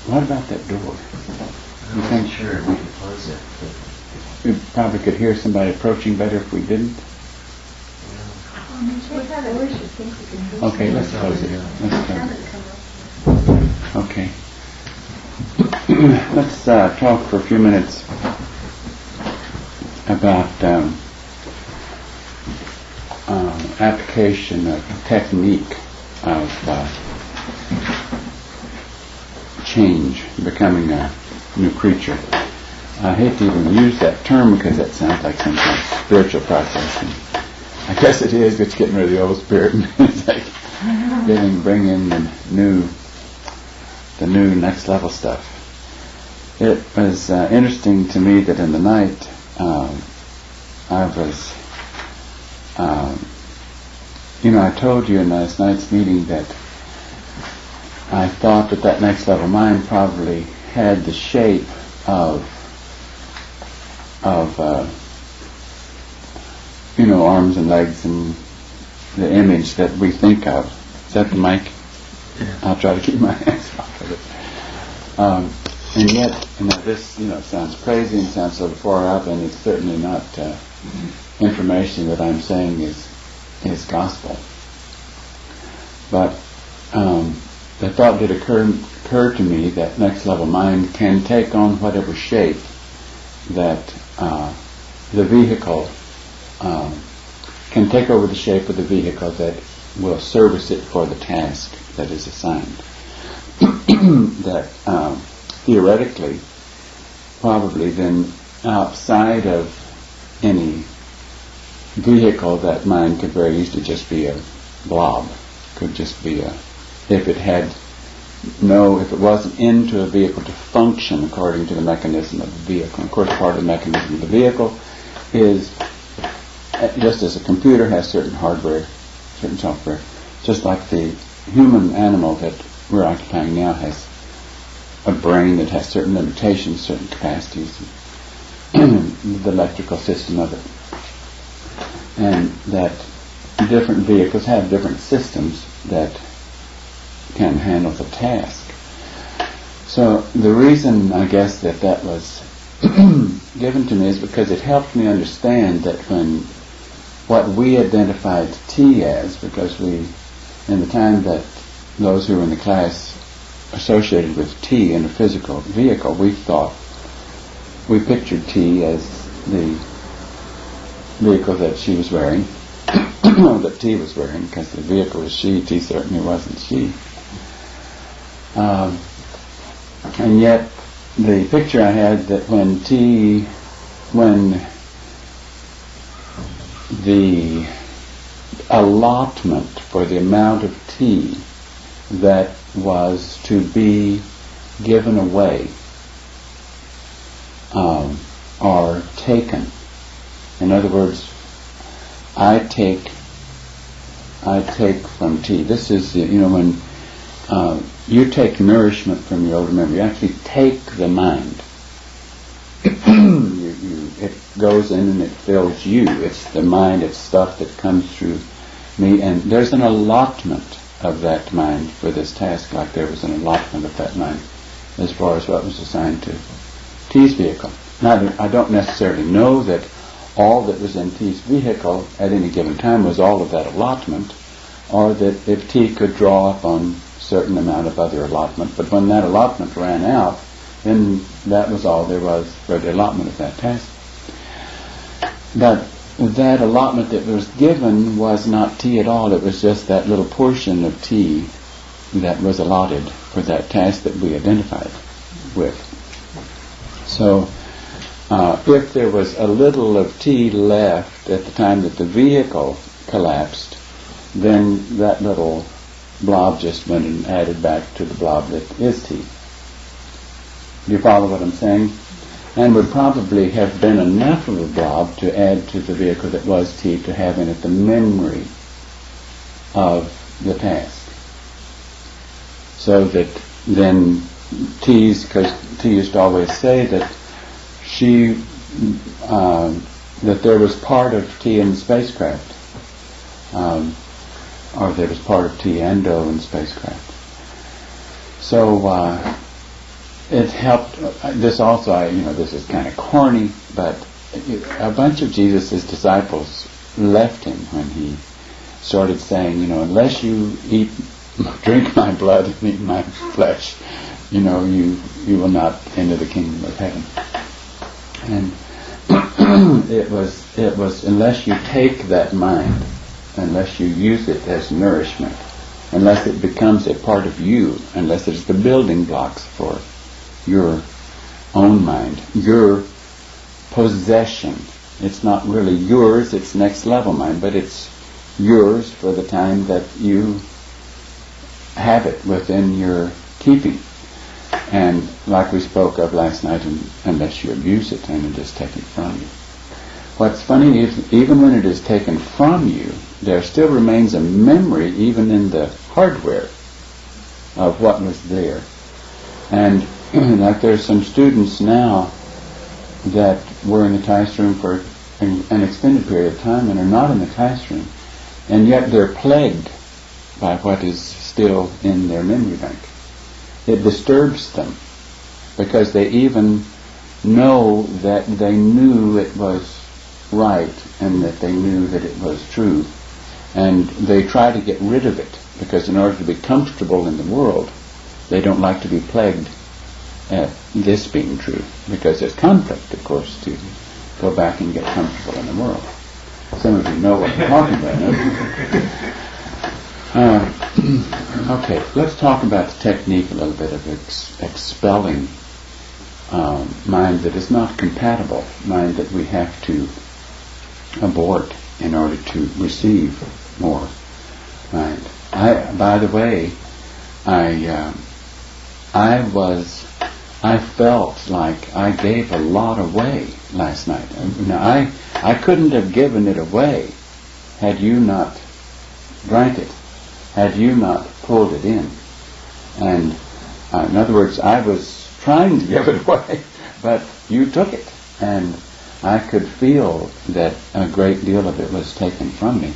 What about that door? I'm not sure we can close it. We probably could hear somebody approaching better if we didn't. Okay, let's close it. Let's close it. Okay. Let's talk for a few minutes about application of technique of change, becoming a new creature. I hate to even use that term because that sounds like some kind of spiritual process. And I guess it is. It's getting rid of the old spirit and it's like bringing the new next level stuff. It was interesting to me that in the night I was, I told you in last night's meeting that I thought that next level mind probably had the shape of arms and legs and the image that we think of. Is that the mic? Yeah. I'll try to keep my hands off of it. And yet, this, sounds crazy and sounds so far out, and it's certainly not information that I'm saying is gospel. But the thought did occur to me that next level mind can take on whatever shape that the vehicle can take over the shape of the vehicle that will service it for the task that is assigned. That theoretically, probably then outside of any vehicle, that mind could very easily just be a blob. Could just be if it wasn't into a vehicle to function according to the mechanism of the vehicle. Of course, part of the mechanism of the vehicle is, just as a computer has certain hardware, certain software, just like the human animal that we're occupying now has a brain that has certain limitations, certain capacities, the electrical system of it. And that different vehicles have different systems that can handle the task. So the reason, I guess, that was given to me is because it helped me understand that when what we identified T as, because in the time that those who were in the class associated with T in a physical vehicle, we pictured T as the vehicle that she was wearing, that T was wearing, because the vehicle was she, T certainly wasn't she. And yet, the picture I had that when the allotment for the amount of T that was to be given away or taken. In other words, I take from T. This is, when you take nourishment from your older memory, you actually take the mind. It goes in and it fills you. It's the mind, it's stuff that comes through me, and there's an allotment of that mind for this task, like there was an allotment of that mind as far as what was assigned to T's vehicle. Now, I don't necessarily know that all that was in T's vehicle at any given time was all of that allotment, or that if T could draw up on certain amount of other allotment, but when that allotment ran out, then that was all there was for the allotment of that task. But that allotment that was given was not T at all. It was just that little portion of T that was allotted for that task that we identified with. So if there was a little of T left at the time that the vehicle collapsed, then that little blob just went and added back to the blob that is T. Do you follow what I'm saying? And would probably have been enough of a blob to add to the vehicle that was T to have in it the memory of the task. So that then because T used to always say that that there was part of T in the spacecraft, or there was part of T and O in the spacecraft. So it helped. This also, this is kind of corny, but a bunch of Jesus' disciples left him when he started saying, unless you drink my blood and eat my flesh, you will not enter the kingdom of heaven. And it was unless you take that mind, unless you use it as nourishment, unless it becomes a part of you, unless it's the building blocks for your own mind, your possession. It's not really yours, it's next level mind, but it's yours for the time that you have it within your keeping. And like we spoke of last night, unless you abuse it and it is taken from you. What's funny is even when it is taken from you, there still remains a memory even in the hardware of what was there. And like there's some students now that were in the classroom for an extended period of time and are not in the classroom, and yet they're plagued by what is still in their memory bank. It disturbs them because they even know that they knew it was right and that they knew that it was true, and they try to get rid of it because in order to be comfortable in the world, they don't like to be plagued at this being true, because there's conflict, of course, to go back and get comfortable in the world. Some of you know what I'm talking about. Okay, let's talk about the technique a little bit of expelling mind that is not compatible, mind that we have to abort in order to receive more mind. By the way, I felt like I gave a lot away last night. Now, I couldn't have given it away had you not drank it, had you not pulled it in. And in other words, I was trying to give it away, but you took it. And I could feel that a great deal of it was taken from me.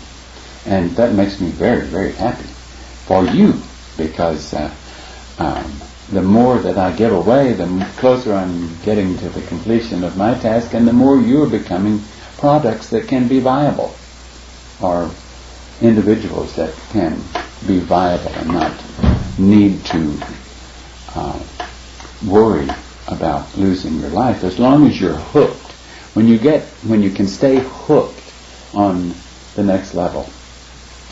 And that makes me very, very happy for you, because the more that I give away, the closer I'm getting to the completion of my task, and the more you're becoming products that can be viable, or individuals that can be viable and not need to worry about losing your life. As long as you're hooked, when you can stay hooked on the next level,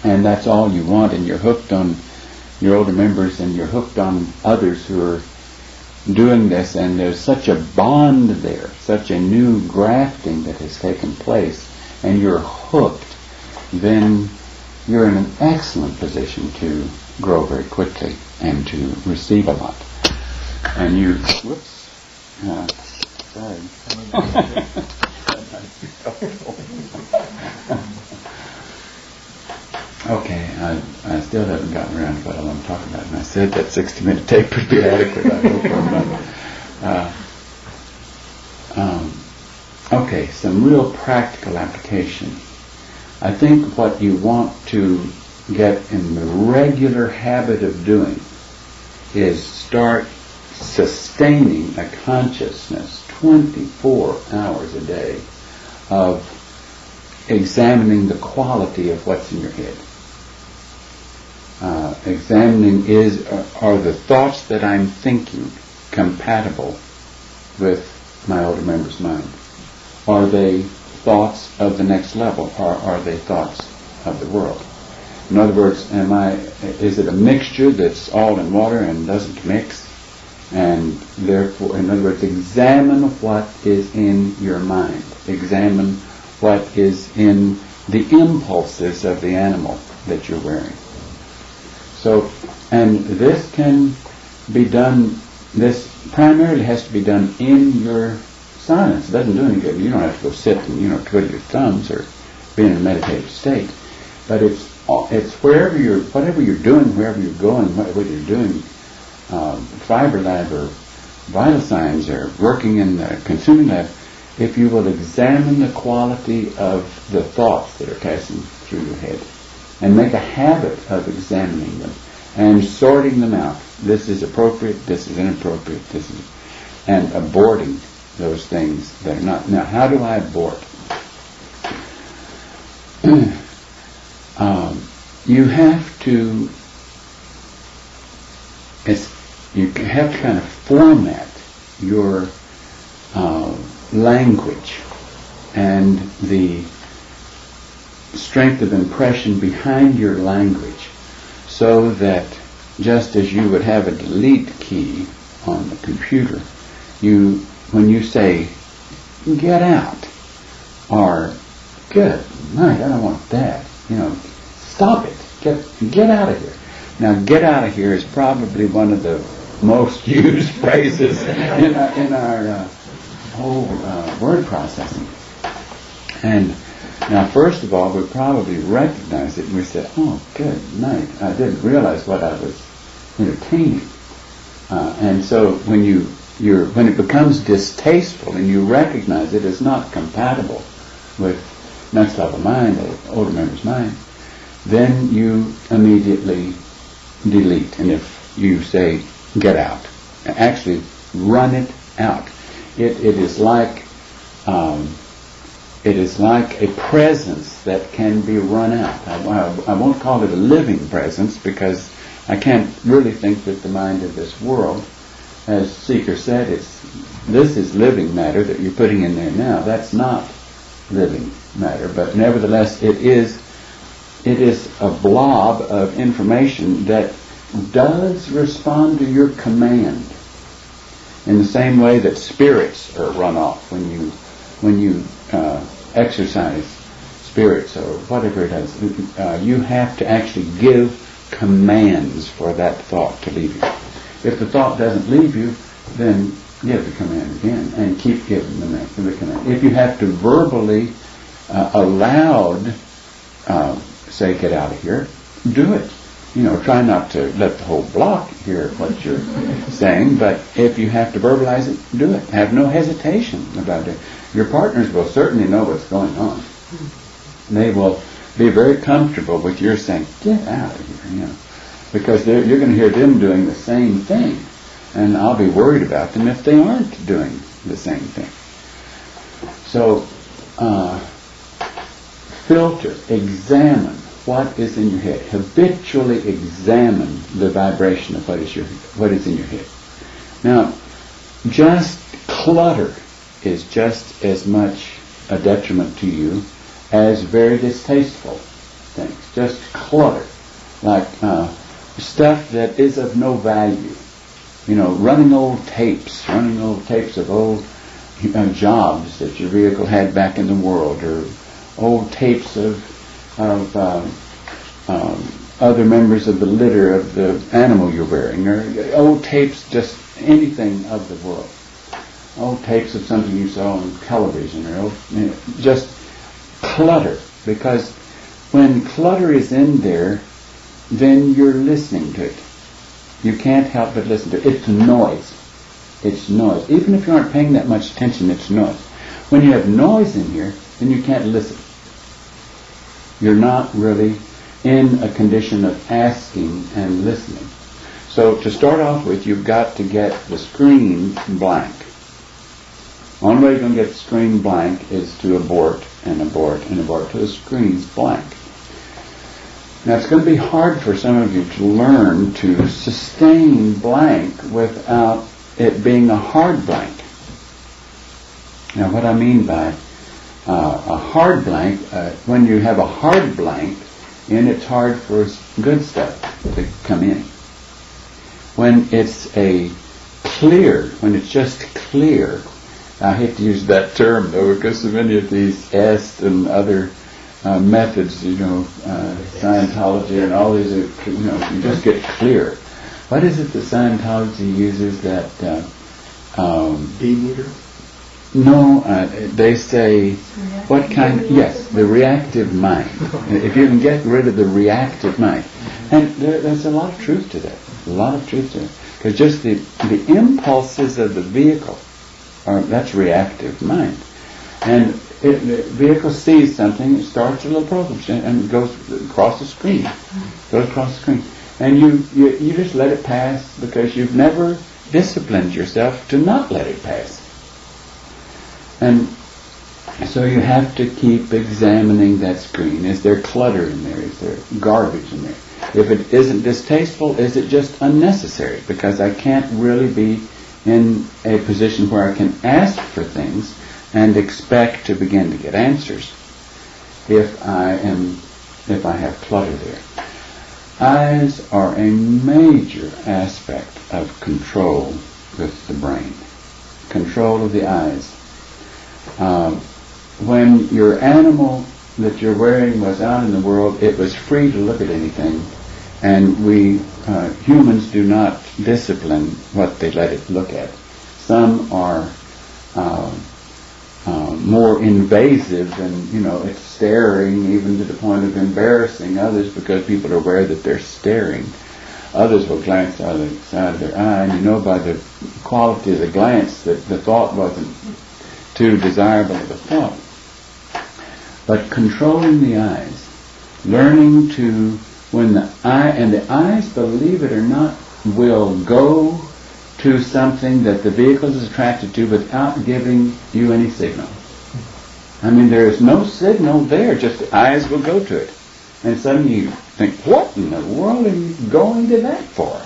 and that's all you want, and you're hooked on your older members, and you're hooked on others who are doing this, and there's such a bond there, such a new grafting that has taken place, and you're hooked, then you're in an excellent position to grow very quickly and to receive a lot. And you, sorry. Okay, I still haven't gotten around to what I want to talk about, and I said that 60-minute tape would be adequate. I hope I'm not. Okay, some real practical application. I think what you want to get in the regular habit of doing is start sustaining a consciousness 24 hours a day of examining the quality of what's in your head. Examining are the thoughts that I'm thinking compatible with my older member's mind? Are they thoughts of the next level, or are they thoughts of the world? In other words, is it a mixture that's all in water and doesn't mix? And therefore, in other words, examine what is in your mind. Examine what is in the impulses of the animal that you're wearing. So, and this can be done, this primarily has to be done in your silence. It doesn't do any good. You don't have to go sit and, twiddle your thumbs or be in a meditative state. But it's whatever you're doing, wherever you're going, whether you're doing Fiber Lab or Vital Signs or working in the Consuming Lab, if you will examine the quality of the thoughts that are passing through your head and make a habit of examining them, and sorting them out. This is appropriate, this is inappropriate, and aborting those things that are not. Now, how do I abort? You have to kind of format your language and the strength of impression behind your language, so that just as you would have a delete key on the computer, when you say "get out" or "good night," I don't want that. Stop it. Get out of here. Now, "get out of here" is probably one of the most used phrases in our whole word processing. And now, first of all, we probably recognize it and we say, "Oh, good night. I didn't realize what I was entertaining." And so when when it becomes distasteful and you recognize it as not compatible with next level mind, or older member's mind, then you immediately delete. And if you say "get out," actually run it out. It is like a presence that can be run out. I won't call it a living presence, because I can't really think that the mind of this world, as Seeker said, this is living matter that you're putting in there now. That's not living matter, but nevertheless it is a blob of information that does respond to your command, in the same way that spirits are run off when you exercise spirits or whatever it is. You have to actually give commands for that thought to leave you. If the thought doesn't leave you, then give the command again and keep giving the command. If you have to verbally aloud say "get out of here," do it. Try not to let the whole block hear what you're saying, but if you have to verbalize it, do it. Have no hesitation about it. Your partners will certainly know what's going on. They will be very comfortable with your saying "get out of here," because you're going to hear them doing the same thing, and I'll be worried about them if they aren't doing the same thing. So, filter, examine what is in your head. Habitually examine the vibration of what is in your head. Now, just clutter is just as much a detriment to you as very distasteful things. Just clutter, like stuff that is of no value. Running old tapes of old jobs that your vehicle had back in the world, or old tapes of other members of the litter of the animal you're wearing, or old tapes, just anything of the world. Old tapes of something you saw on television, or just clutter. Because when clutter is in there, then you're listening to it. You can't help but listen to it. It's noise. It's noise. Even if you aren't paying that much attention, it's noise. When you have noise in here, then you can't listen. You're not really in a condition of asking and listening. So to start off with, you've got to get the screen blank. The only way you're going to get the screen blank is to abort and abort and abort till the screen's blank. Now, it's going to be hard for some of you to learn to sustain blank without it being a hard blank. Now, what I mean by a hard blank, when you have a hard blank, and it's hard for good stuff to come in. When it's when it's just clear, I hate to use that term though, because of many of these est and other methods, Scientology and all these, you just get clear. What is it that Scientology uses that? B-meter? No, they say, what kind? Yes, the reactive mind. If you can get rid of the reactive mind, and there's a lot of truth to that. A lot of truth to it, because just the impulses of the vehicle that's reactive mind, and the vehicle sees something, it starts a little program and goes across the screen, And you just let it pass because you've never disciplined yourself to not let it pass. And so you have to keep examining that screen. Is there clutter in there? Is there garbage in there? If it isn't distasteful, is it just unnecessary? Because I can't really be in a position where I can ask for things and expect to begin to get answers if I have clutter there. Eyes are a major aspect of control with the brain. Control of the eyes. When your animal that you're wearing was out in the world, it was free to look at anything, and we humans do not discipline what they let it look at. Some are more invasive, and it's staring even to the point of embarrassing others because people are aware that they're staring. Others will glance out of the side of their eye, and by the quality of the glance that the thought wasn't too desirable of a thought. But controlling the eyes, learning to, when the eyes, believe it or not, will go to something that the vehicle is attracted to without giving you any signal. There is no signal there, just the eyes will go to it. And suddenly you think, what in the world are you going to that for?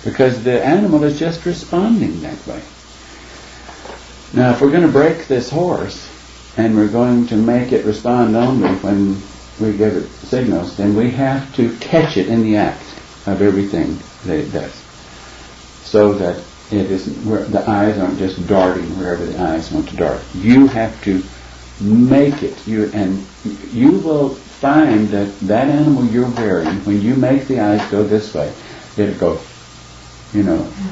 Because the animal is just responding that way. Now, if we're going to break this horse, and we're going to make it respond only when we give it signals, then we have to catch it in the act of everything that it does, so that it isn't where the eyes aren't just darting wherever the eyes want to dart. You have to make it. You will find that animal you're wearing, when you make the eyes go this way, it'll go.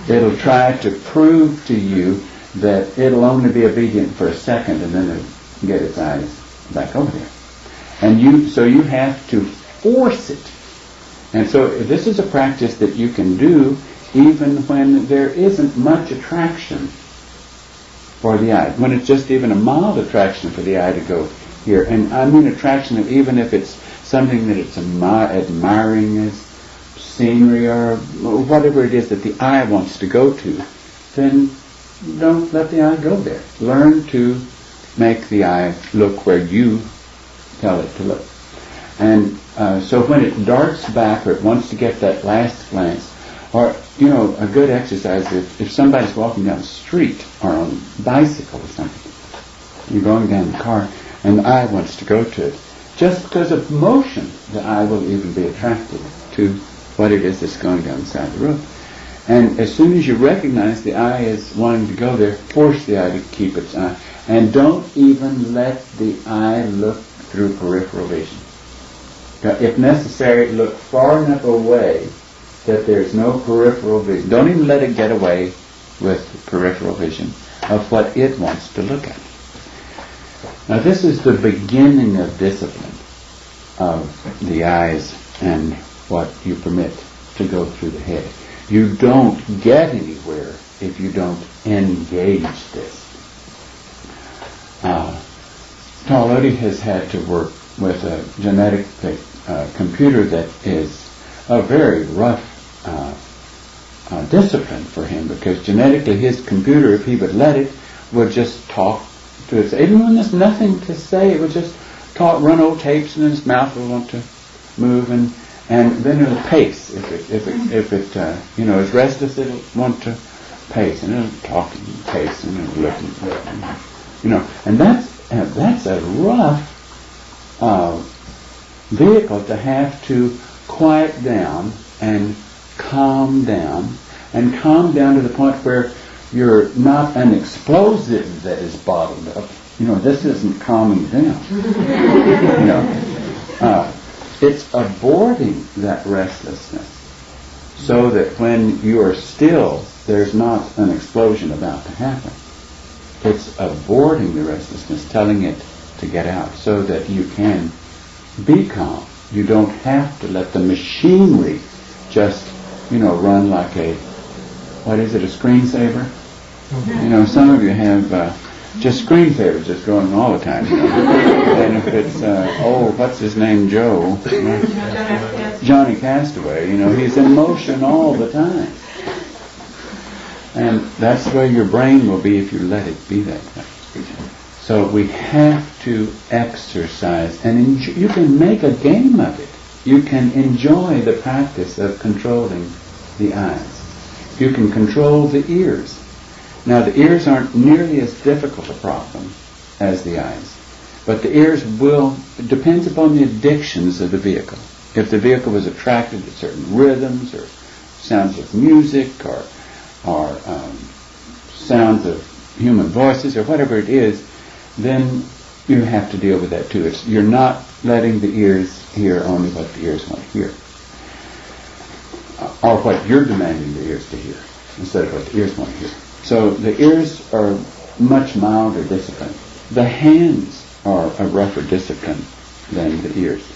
It'll try to prove to you that it'll only be obedient for a second, and then it'll get its eyes back over there. And so you have to force it. And so this is a practice that you can do even when there isn't much attraction for the eye. When it's just even a mild attraction for the eye to go here. And I mean attraction of even if it's something that it's admiring as scenery or whatever it is that the eye wants to go to, then don't let the eye go there. Learn to make the eye look where you tell it to look. And so when it darts back or it wants to get that last glance, or, a good exercise, if somebody's walking down the street or on a bicycle or something, you're going down the car and the eye wants to go to it, just because of motion, the eye will even be attracted to what it is that's going down the side of the road. And as soon as you recognize the eye is wanting to go there, force the eye to keep its eye. And don't even let the eye look through peripheral vision. If necessary, look far enough away that there's no peripheral vision. Don't even let it get away with peripheral vision of what it wants to look at. Now this is the beginning of discipline of the eyes and what you permit to go through the head. You don't get anywhere if you don't engage this. Taulodi has had to work with a genetic computer that is a very rough discipline for him, because genetically his computer, if he would let it, would just talk to its, even when there's nothing to say, it would just talk, run old tapes, and then his mouth will want to move, and then it'll pace. If it is restless, it'll want to pace, and it'll talk and pace, and it'll look and and that's a rough vehicle to have to quiet down and calm down to the point where you're not an explosive that is bottled up. This isn't calming down. It's aborting that restlessness so that when you are still, there's not an explosion about to happen. It's aborting the restlessness, telling it to get out so that you can be calm. You don't have to let the machinery just, run like a screensaver? Some of you have just screensavers just going all the time, And if it's, what's his name, Joe? Johnny Castaway, he's in motion all the time. And that's the way your brain will be if you let it be that way. So we have to exercise, and you can make a game of it. You can enjoy the practice of controlling the eyes. You can control the ears. Now the ears aren't nearly as difficult a problem as the eyes. But the ears it depends upon the addictions of the vehicle. If the vehicle was attracted to certain rhythms or sounds of music or sounds of human voices or whatever it is, then you have to deal with that too. You're not letting the ears hear only what the ears want to hear, or what you're demanding the ears to hear, instead of what the ears want to hear. So the ears are much milder discipline. The hands are a rougher discipline than the ears.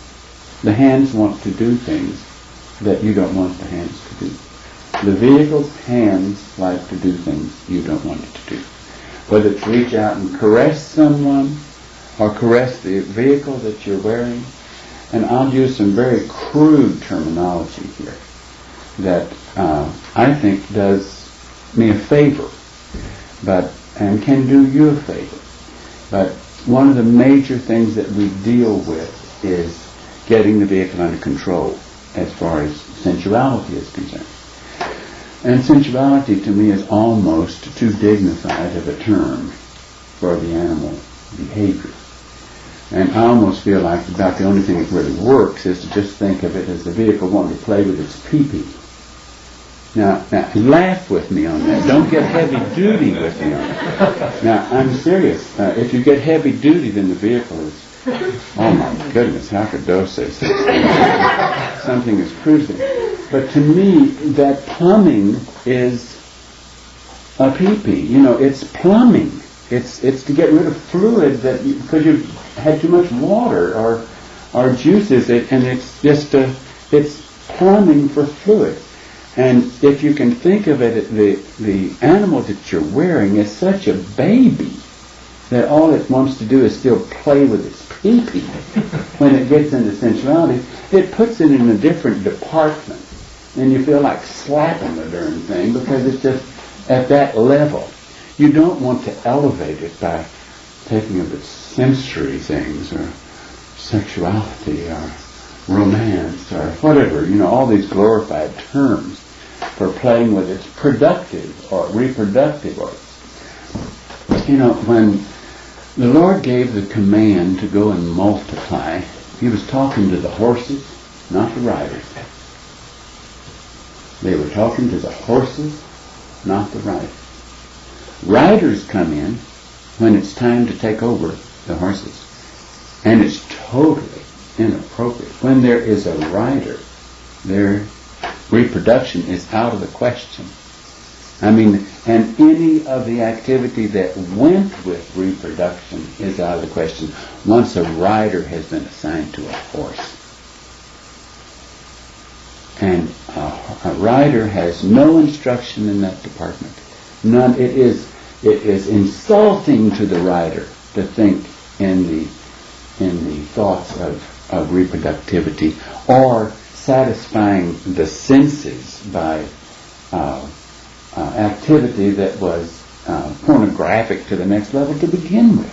The hands want to do things that you don't want the hands to do. The vehicle's hands like to do things you don't want it to do. Whether it's reach out and caress someone or caress the vehicle that you're wearing. And I'll use some very crude terminology here that I think does me a favor, and can do you a favor. But one of the major things that we deal with is getting the vehicle under control as far as sensuality is concerned. And sensuality to me is almost too dignified of a term for the animal behavior. And I almost feel like about the only thing that really works is to just think of it as the vehicle wanting to play with its pee-pee. Now, laugh with me on that. Don't get heavy-duty with me on it. Now, I'm serious. If you get heavy-duty, then the vehicle is, oh my goodness, how could those say something is cruising. But to me, that plumbing is a pee-pee. It's plumbing. It's to get rid of fluid because you've had too much water or juices, and it's just it's plumbing for fluid. And if you can think of it, the animal that you're wearing is such a baby that all it wants to do is still play with its pee-pee. When it gets into sensuality, it puts it in a different department. And you feel like slapping the darn thing because it's just at that level. You don't want to elevate it by taking of its sensory things or sexuality or romance or whatever, all these glorified terms for playing with its productive or reproductive organs. When the Lord gave the command to go and multiply, he was talking to the horses, not the riders. They were talking to the horses, not the riders. Riders come in when it's time to take over the horses. And it's totally inappropriate. When there is a rider, their reproduction is out of the question. And any of the activity that went with reproduction is out of the question once a rider has been assigned to a horse. And a rider has no instruction in that department. None. It is insulting to the rider to think in the thoughts of reproductivity or satisfying the senses by activity that was pornographic to the next level to begin with.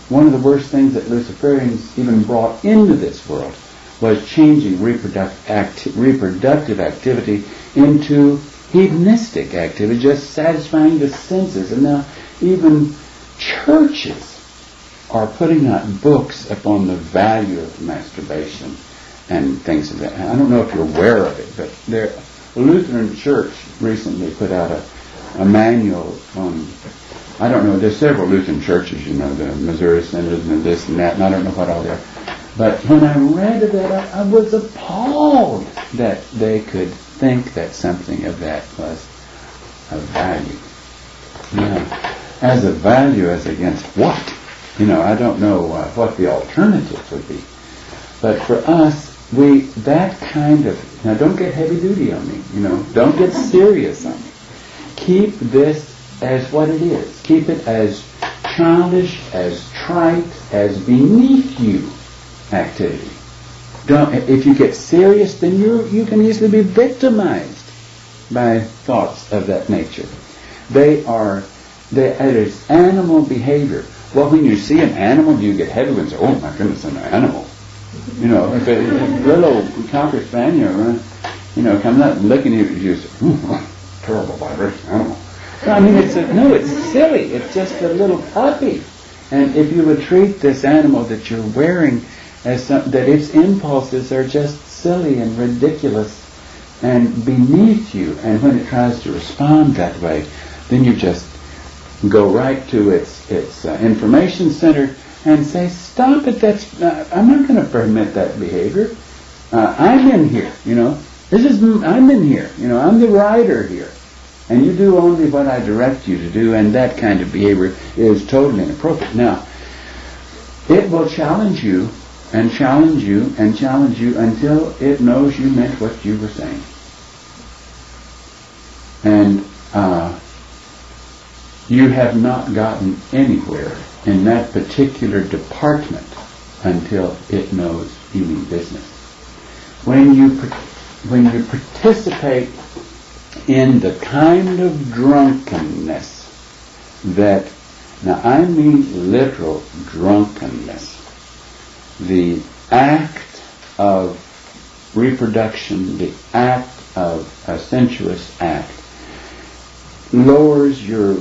One of the worst things that Luciferians even brought into this world was changing reproductive activity into hedonistic activity, just satisfying the senses. And now even churches are putting out books upon the value of masturbation and things of that. I don't know if you're aware of it, but the Lutheran Church recently put out a manual on, I don't know, there's several Lutheran churches, the Missouri Synod and this and that, and I don't know what all they are. But when I read of that, I was appalled that they could think that something of that was of value. Now, as a value as against what? I don't know what the alternative would be. But for us, now don't get heavy duty on me, don't get serious on me. Keep this as what it is. Keep it as childish, as trite, as beneath you activity. don't. If you get serious, then you can easily be victimized by thoughts of that nature. It is animal behavior. Well, when you see an animal, do you get heavy and say, "Oh my goodness, an animal"? You know, if a little cocker spaniel, comes up and looking at you, say, "Terrible vibration animal." So, I mean, it's silly. It's just a little puppy. And if you would treat this animal that you're wearing as that its impulses are just silly and ridiculous and beneath you, and when it tries to respond that way, then you just go right to its information center and say, "Stop it! I'm not going to permit that behavior. I'm in here. I'm in here. I'm the rider here, and you do only what I direct you to do." And that kind of behavior is totally inappropriate. Now, it will challenge you and challenge you and challenge you until it knows you meant what you were saying. And you have not gotten anywhere in that particular department until it knows you mean business. When you participate in the kind of drunkenness that, now I mean literal drunkenness, the act of reproduction, the act of a sensuous act, lowers your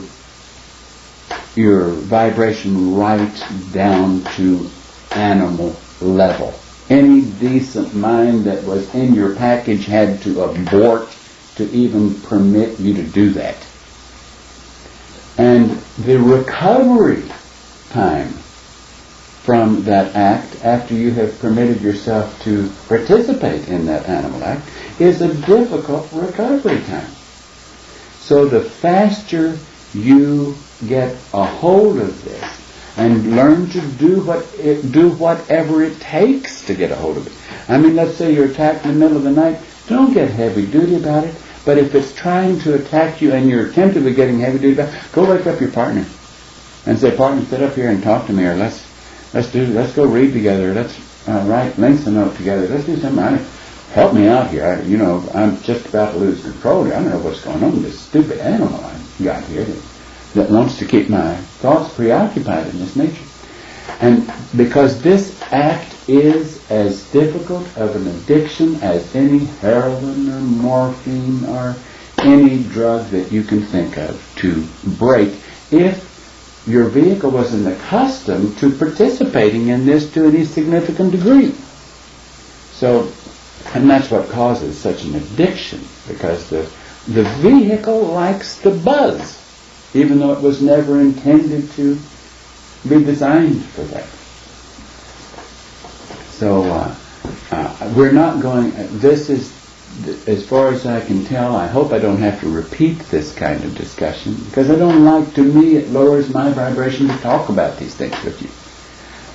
vibration right down to animal level. Any decent mind that was in your package had to abort to even permit you to do that. And the recovery time from that act, after you have permitted yourself to participate in that animal act, is a difficult recovery time. So the faster you get a hold of this and learn to do whatever it takes to get a hold of it. I mean, let's say you're attacked in the middle of the night. Don't get heavy-duty about it. But if it's trying to attack you and you're tentatively getting heavy-duty about it, go wake up your partner and say, "Partner, sit up here and talk to me," or let's go read together. Let's link a note together. Let's do something. Help me out here. I'm just about to lose control here. I don't know what's going on with this stupid animal I got here that wants to keep my thoughts preoccupied in this nature. And because this act is as difficult of an addiction as any heroin or morphine or any drug that you can think of to break, if your vehicle wasn't accustomed to participating in this to any significant degree. So, and that's what causes such an addiction, because the vehicle likes the buzz, even though it was never intended to be designed for that. So we're not going, this is, as far as I can tell, I hope I don't have to repeat this kind of discussion, because I don't like, to me it lowers my vibration to talk about these things with you.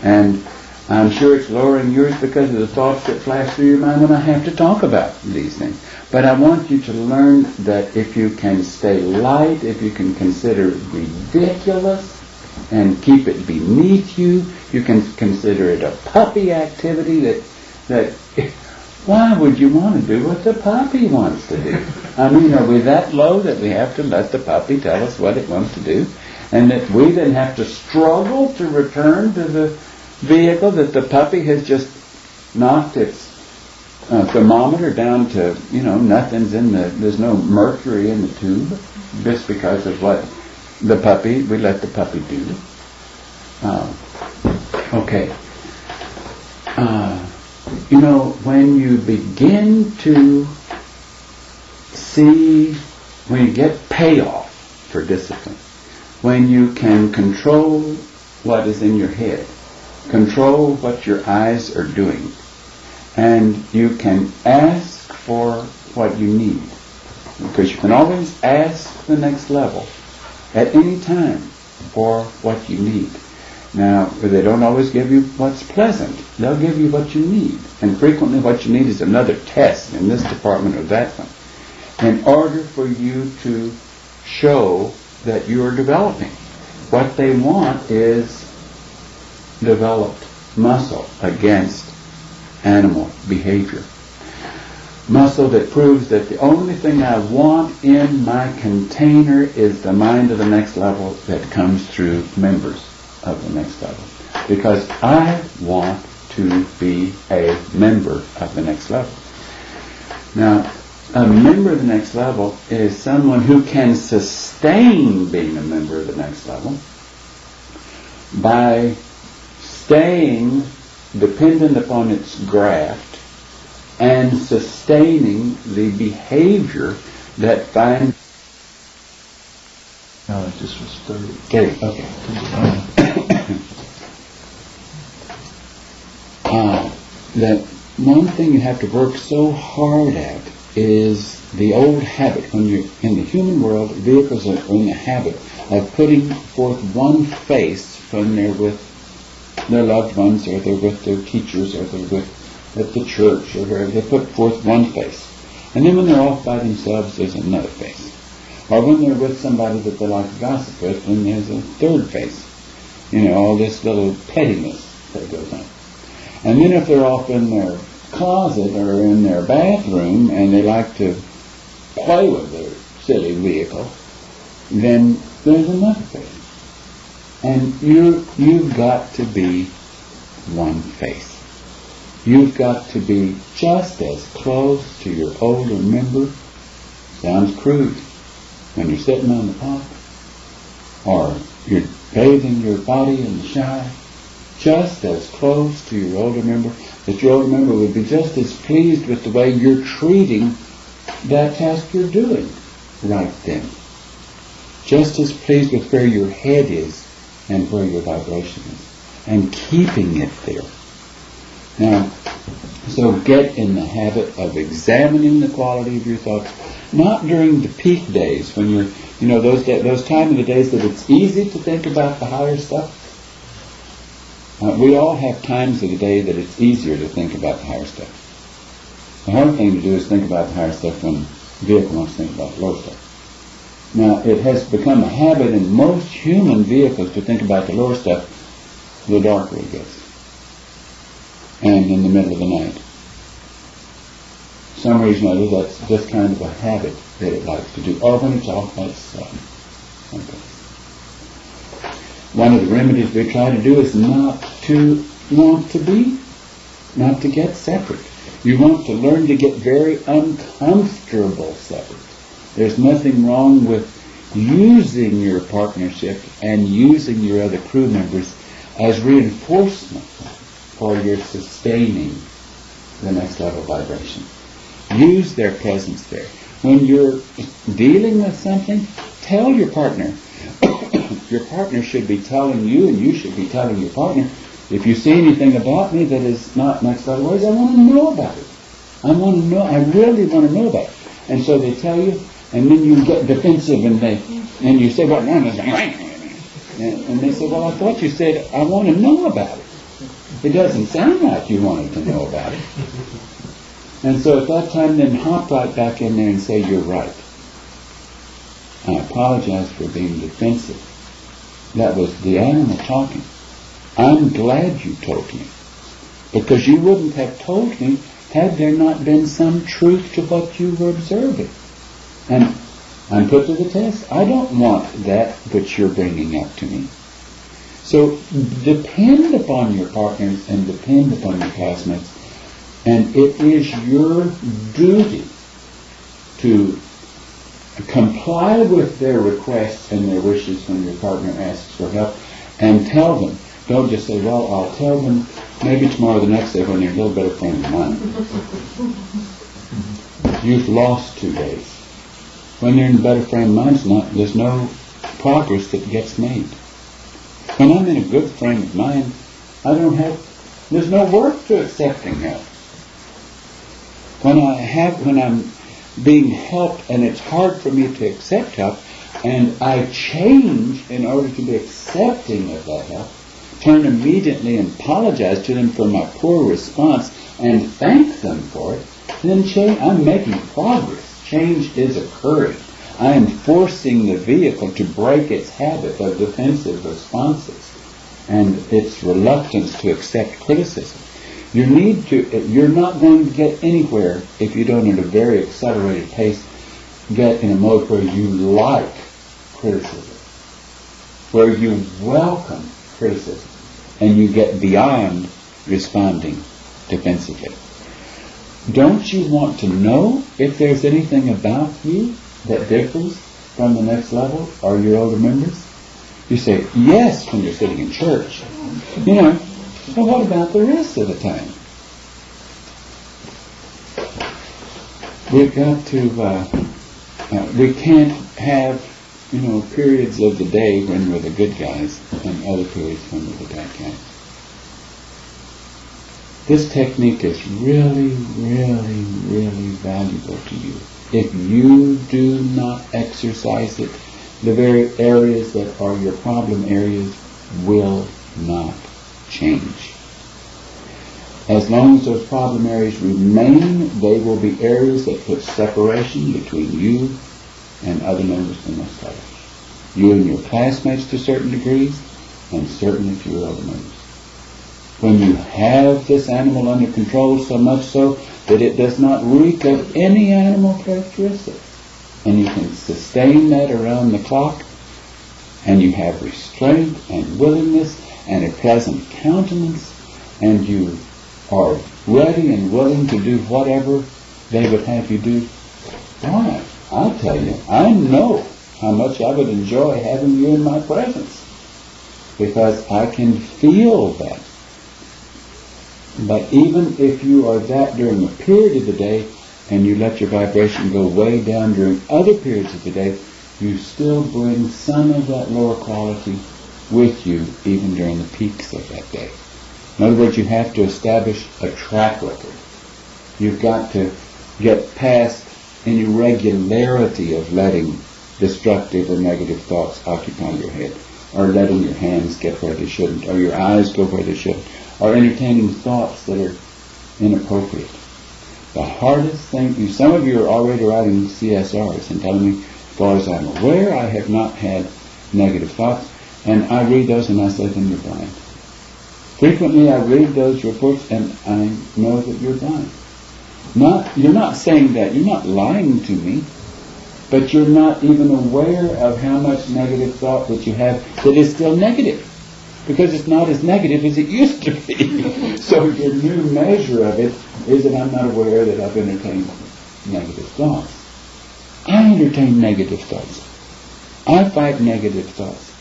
And I'm sure it's lowering yours because of the thoughts that flash through your mind when I have to talk about these things. But I want you to learn that if you can stay light, if you can consider it ridiculous and keep it beneath you, you can consider it a puppy activity that why would you want to do what the puppy wants to do? I mean, are we that low that we have to let the puppy tell us what it wants to do? And that we then have to struggle to return to the vehicle that the puppy has just knocked its thermometer down to, nothing's in there's no mercury in the tube, just because of what we let the puppy do. Okay. When you begin to see, when you get payoff for discipline, when you can control what is in your head, control what your eyes are doing, and you can ask for what you need, because you can always ask the next level at any time for what you need. Now, they don't always give you what's pleasant. They'll give you what you need. And frequently what you need is another test in this department or that one, in order for you to show that you are developing. What they want is developed muscle against animal behavior. Muscle that proves that the only thing I want in my container is the mind of the next level that comes through members of the next level. Because I want to be a member of the next level. Now, a member of the next level is someone who can sustain being a member of the next level by staying dependent upon its graft and sustaining the behavior that finds... No, it just was 30. Okay. That one thing you have to work so hard at is the old habit. When you're in the human world, vehicles are in the habit of putting forth one face when they're with their loved ones, or they're with their teachers, or they're with at the church, or wherever. They put forth one face. And then when they're off by themselves, there's another face. Or when they're with somebody that they like to gossip with, then there's a third face. You know, all this little pettiness that goes on. And then if they're off in their closet or in their bathroom and they like to play with their silly vehicle, then there's another face. And you've got to be one face. You've got to be just as close to your older member. Sounds crude. When you're sitting on the pump, or you're bathing your body in the shower, just as close to your older member, that your older member would be just as pleased with the way you're treating that task you're doing right then. Just as pleased with where your head is and where your vibration is, and keeping it there. Now, so get in the habit of examining the quality of your thoughts, not during the peak days when you're, those time of the days that it's easy to think about the higher stuff. We all have times of the day that it's easier to think about the higher stuff. The hard thing to do is think about the higher stuff when the vehicle wants to think about the low stuff. Now, it has become a habit in most human vehicles to think about the lower stuff the darker it gets, and in the middle of the night. For some reason or other, that's just kind of a habit that it likes to do. Or when it's off by the sun. Okay. One of the remedies we try to do is not to get separate. You want to learn to get very uncomfortable separate. There's nothing wrong with using your partnership and using your other crew members as reinforcement for your sustaining the next level vibration. Use their presence there. When you're dealing with something, tell your partner. Your partner should be telling you, and you should be telling your partner, if you see anything about me that is not next level ways, I want to know about it. I really want to know about it. And so they tell you, and then you get defensive, and you say, well, no, and they say, well, I thought you said, I want to know about it. It doesn't sound like you wanted to know about it. And so at that time, then hop right back in there and say, you're right. I apologize for being defensive. That was the animal talking. I'm glad you told me, because you wouldn't have told me had there not been some truth to what you were observing. And I'm put to the test. I don't want that which you're bringing up to me. So depend upon your partners and depend upon your classmates, and it is your duty to comply with their requests and their wishes when your partner asks for help, and tell them. Don't just say, well, I'll tell them maybe tomorrow or the next day when they're a little better frame of mind. You've lost 2 days. When they're in a better frame of mind, there's no progress that gets made. When I'm in a good frame of mind, there's no work to accepting help. When I'm being helped and it's hard for me to accept help, and I change in order to be accepting of that help, turn immediately and apologize to them for my poor response and thank them for it, then I'm making progress. Change is occurring. I am forcing the vehicle to break its habit of defensive responses and its reluctance to accept criticism. You're not going to get anywhere if you don't, at a very accelerated pace, get in a mode where you like criticism, where you welcome criticism, and you get beyond responding defensively. Don't you want to know if there's anything about you that differs from the next level or your older members? You say, yes, when you're sitting in church. Well, what about the rest of the time? We've got to, we can't have, periods of the day when we're the good guys and other periods when we're the bad guys. This technique is really, really, really valuable to you. If you do not exercise it, the very areas that are your problem areas will not change. As long as those problem areas remain, they will be areas that put separation between you and other members of the next level. You and your classmates to certain degrees, and certainly to your other members. When you have this animal under control so much so that it does not reek of any animal characteristic, and you can sustain that around the clock, and you have restraint and willingness and a pleasant countenance, and you are ready and willing to do whatever they would have you do, why, I'll tell you, I know how much I would enjoy having you in my presence, because I can feel that. But even if you are that during a period of the day, and you let your vibration go way down during other periods of the day, you still bring some of that lower quality with you even during the peaks of that day. In other words, you have to establish a track record. You've got to get past any regularity of letting destructive or negative thoughts occupy your head, or letting your hands get where they shouldn't, or your eyes go where they shouldn't, or entertaining thoughts that are inappropriate. The hardest thing, some of you are already writing CSRs and telling me, as far as I'm aware, I have not had negative thoughts, and I read those and I say, then you're blind. Frequently I read those reports and I know that you're blind. You're not saying that, you're not lying to me, but you're not even aware of how much negative thought that you have that is still negative, because it's not as negative as it used to be. So your new measure of it is that I'm not aware that I've entertained negative thoughts. I entertain negative thoughts. I fight negative thoughts.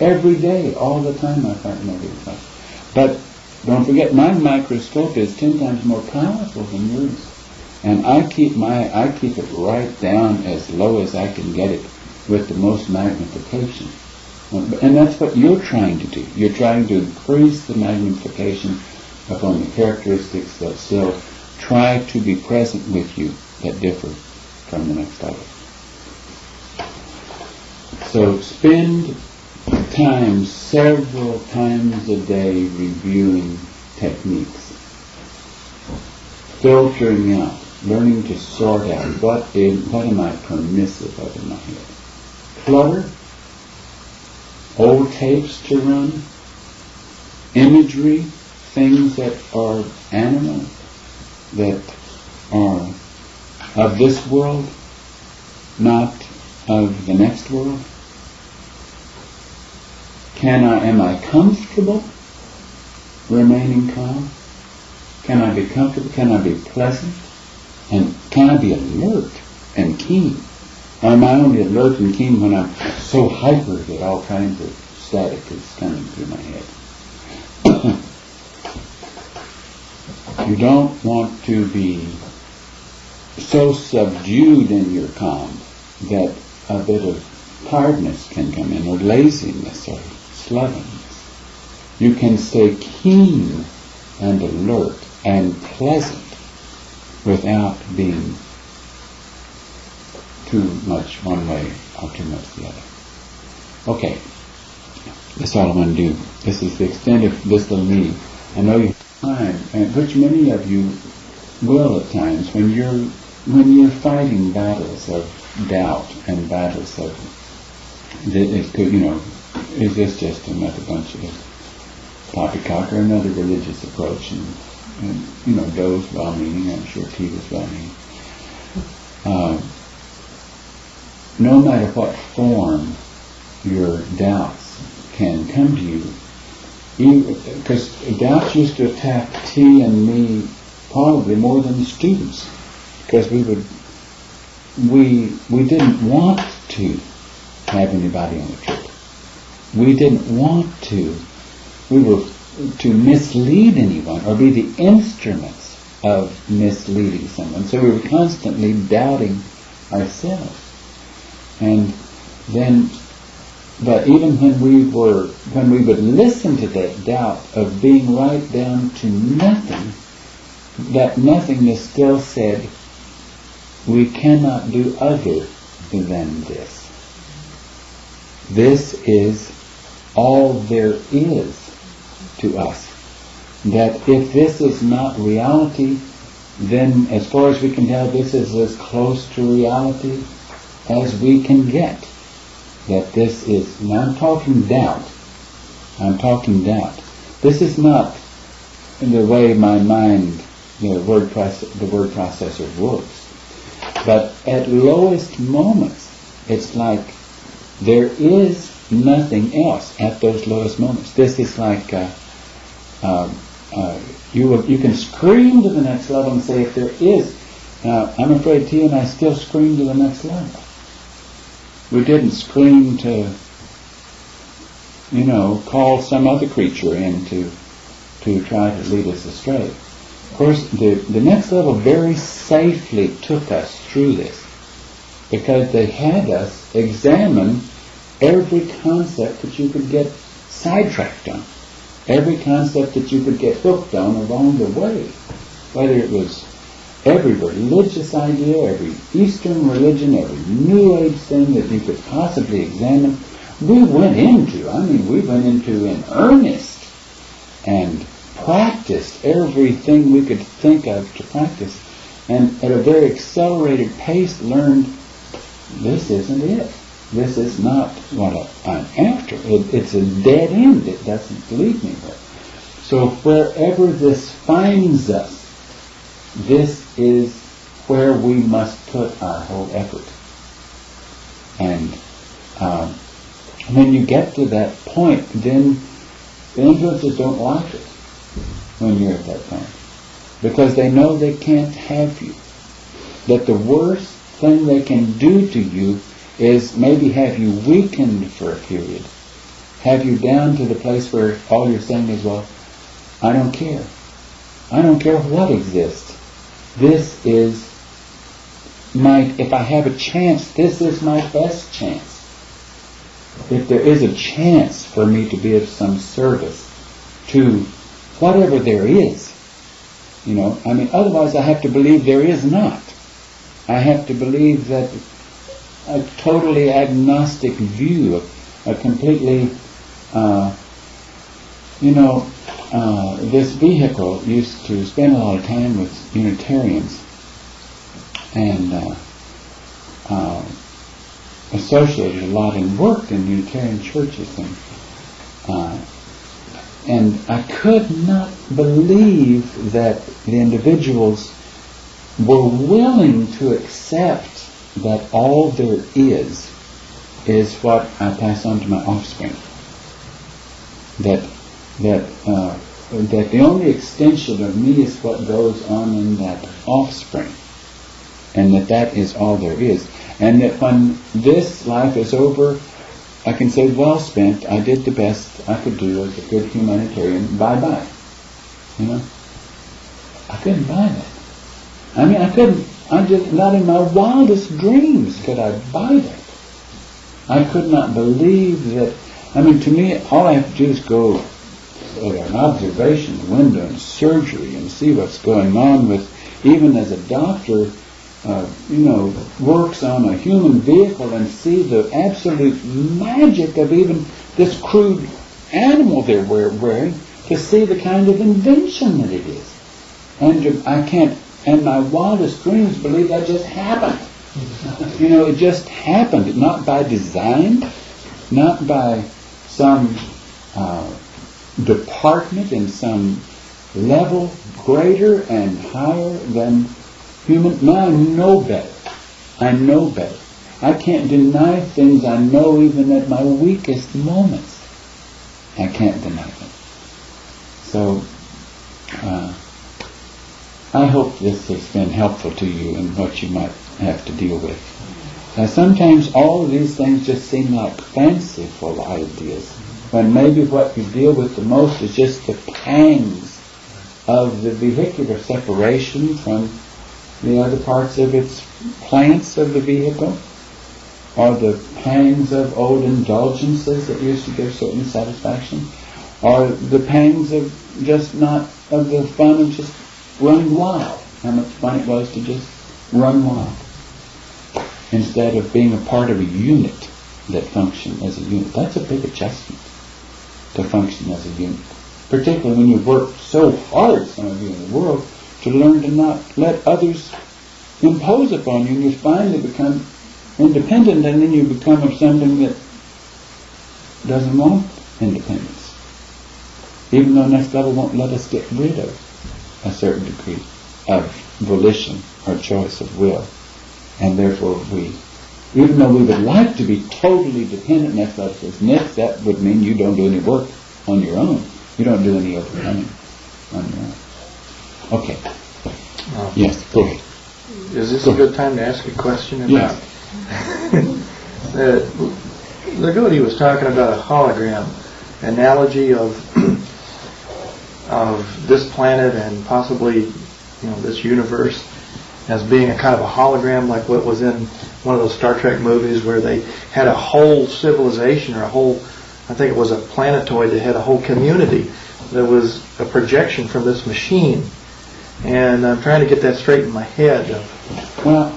Every day, all the time I fight negative thoughts. But don't forget, my microscope is 10 times more powerful than yours. And I keep it right down as low as I can get it with the most magnification. And that's what you're trying to do. You're trying to increase the magnification upon the characteristics that still try to be present with you that differ from the next level. So spend time, several times a day, reviewing techniques, filtering out, learning to sort out what am I permissive of in my head. Clutter, old tapes to run, imagery, things that are animal, that are of this world, not of the next world. Am I comfortable remaining calm? Can I be comfortable? Can I be pleasant? And can I be alert and keen? Or am I only alert and keen when I'm so hyper that all kinds of static is coming through my head? You don't want to be so subdued in your calm that a bit of tiredness can come in, or laziness, or slovenliness. You can stay keen and alert and pleasant without being too much one way or too much the other. Okay, that's all I'm going to do. This is the extent of this little meeting. I know you have time, and which many of you will at times, when you're fighting battles of doubt and battles of is this just another bunch of poppycock or another religious approach, and And, Doe's well-meaning, I'm sure T was well-meaning. No matter what form your doubts can come to you, because doubts used to attack T and me probably more than the students, because we didn't want to have anybody on the trip. We didn't want to. We were to mislead anyone or be the instruments of misleading someone. So we were constantly doubting ourselves. And then, but even when we would listen to that doubt of being right down to nothing, that nothingness still said, we cannot do other than this. This is all there is to us. That if this is not reality, then as far as we can tell, this is as close to reality as we can get. That this is, now I'm talking doubt. This is not in the way my mind, the word processor works. But at lowest moments, it's like there is nothing else at those lowest moments. This is like you can scream to the next level and say, if there is. Now, I'm afraid T and I still scream to the next level. We didn't scream to, call some other creature in to try to lead us astray. Of course, the next level very safely took us through this, because they had us examine every concept that you could get sidetracked on, every concept that you could get hooked on along the way, whether it was every religious idea, every Eastern religion, every New Age thing that you could possibly examine. We went into in earnest and practiced everything we could think of to practice, and at a very accelerated pace learned, this isn't it. This is not what I'm after. It's a dead end. It doesn't lead me there. So wherever this finds us, this is where we must put our whole effort. And when you get to that point, then the influences don't like it when you're at that point, because they know they can't have you. That the worst thing they can do to you is maybe have you weakened for a period, have you down to the place where all you're saying is, well, I don't care. I don't care what exists. This is if I have a chance, this is my best chance. If there is a chance for me to be of some service to whatever there is, otherwise I have to believe there is not. I have to believe that a totally agnostic view, a completely, this vehicle used to spend a lot of time with Unitarians and associated a lot and worked in Unitarian churches, and I could not believe that the individuals were willing to accept that all there is what I pass on to my offspring. That the only extension of me is what goes on in that offspring, and that is all there is. And that when this life is over, I can say, well spent, I did the best I could do as a good humanitarian, bye-bye. I couldn't buy that. Not in my wildest dreams could I buy that. I could not believe that. To me, all I have to do is go an observation window and surgery and see what's going on with, even as a doctor, works on a human vehicle and see the absolute magic of even this crude animal they're wearing, to see the kind of invention that it is. And I can't, in my wildest dreams, believe that just happened. It just happened, not by design, not by some department in some level greater and higher than human. Now I know better. I know better. I can't deny things I know even at my weakest moments. I can't deny them. So, I hope this has been helpful to you in what you might have to deal with. Sometimes all of these things just seem like fanciful ideas, when maybe what you deal with the most is just the pangs of the vehicular separation from the other parts of its plants of the vehicle, or the pangs of old indulgences that used to give certain satisfaction, or the pangs of just not, of the fun of just running wild, how much fun it was to just run wild, instead of being a part of a unit that functioned as a unit. That's a big adjustment, to function as a unit. Particularly when you've worked so hard, some of you in the world, to learn to not let others impose upon you, and you finally become independent, and then you become of something that doesn't want independence. Even though next level won't let us get rid of a certain degree of volition or choice of will. And therefore we, even though we would like to be totally dependent, next level says, next, that would mean you don't do any work on your own. You don't do any overcoming on your own. Okay. Yes, go ahead. Is this a good time to ask a question about? Yes. The Devotee was talking about a hologram analogy of this planet and possibly, this universe as being a kind of a hologram, like what was in one of those Star Trek movies where they had a whole civilization or a whole, I think it was a planetoid that had a whole community that was a projection from this machine. And I'm trying to get that straight in my head. Well,